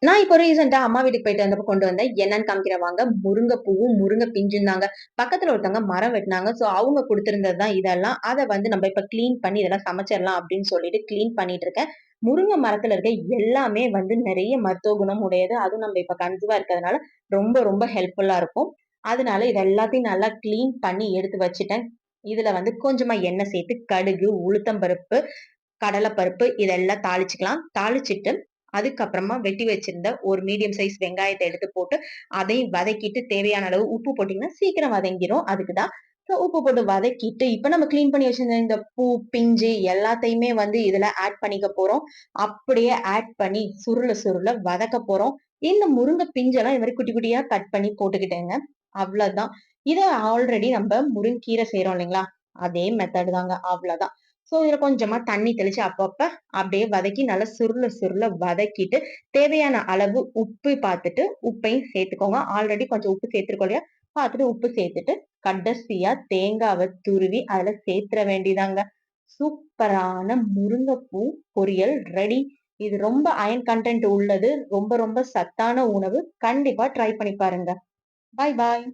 நான் இப்போ ரீசென்ட்டா அம்மா வீட்டுக்கு போயிட்டு வந்தப்போ கொண்டு வந்தேன். என்னன்னு காமிக்கிறேன் வாங்க. முருங்க பூவும், முருங்க பிஞ்சும் தாங்க. பக்கத்துல ஒருத்தவங்க மரம் வெட்டுனாங்க. சோ அவங்க குடுத்திருந்தது தான் இதெல்லாம். அத வந்து நம்ம இப்ப கிளீன் பண்ணி இதெல்லாம் சமைச்சிடலாம் அப்படின்னு சொல்லிட்டு கிளீன் பண்ணிட்டு இருக்கேன். முருங்க மரத்துல இருக்க எல்லாமே வந்து நெறைய மருத்துவ குணம் உடையது. அதுவும் நம்ம இப்ப கன்சீவா இருக்கிறதுனால ரொம்ப ரொம்ப ஹெல்ப்ஃபுல்லா இருக்கும். அதனால இது எல்லாத்தையும் நல்லா கிளீன் பண்ணி எடுத்து வச்சுட்டேன். இதுல வந்து கொஞ்சமா எண்ணெய் சேர்த்து கடுகு, உளுத்தம் பருப்பு, கடலை பருப்பு இதெல்லாம் தாளிச்சுக்கலாம். தாளிச்சுட்டு அதுக்கப்புறமா வெட்டி வச்சிருந்த ஒரு மீடியம் சைஸ் வெங்காயத்த எடுத்து போட்டு, அதையும் வதக்கிட்டு தேவையான அளவு உப்பு போட்டீங்கன்னா, சீக்கிரம் வதங்கிரும். அதுக்கு தான். ஸோ உப்பு போட்டு வதக்கிட்டு, இப்ப நம்ம கிளீன் பண்ணி வச்சிருந்த இந்த பூ, பிஞ்சு எல்லாத்தையுமே வந்து இதுல ஆட் பண்ணிக்க போறோம். அப்படியே ஆட் பண்ணி சுருள சுருள வதக்க போறோம். இந்த முருங்கை பிஞ்செல்லாம் இது மாரி குட்டி குட்டியா கட் பண்ணி போட்டுக்கிட்டேங்க. அவ்வளதான். இத ஆல்ரெடி நம்ப முருங்கக்கீரை செய்றோம் இல்லைங்களா? அதே மெத்தட் தாங்க. அவ்வளதான். ஸோ இதுல கொஞ்சமா தண்ணி தெளிச்சு அப்பப்ப அப்படியே வதக்கி நல்லா சுருள சுருள வதக்கிட்டு, தேவையான அளவு உப்பு பார்த்துட்டு, உப்பையும் சேர்த்துக்கோங்க. ஆல்ரெடி கொஞ்சம் உப்பு சேர்த்திருக்கோம் இல்லையா? பார்த்துட்டு உப்பு சேர்த்துட்டு, கடைசியா தேங்காவ துருவி அதுல சேர்த்துற வேண்டியதாங்க. சூப்பரான முருங்கைப்பூ பொரியல் ரெடி. இது ரொம்ப அயர்ன் கன்டென்ட் உள்ளது. ரொம்ப ரொம்ப சத்தான உணவு. கண்டிப்பா ட்ரை பண்ணி பாருங்க. பாய் பாய்.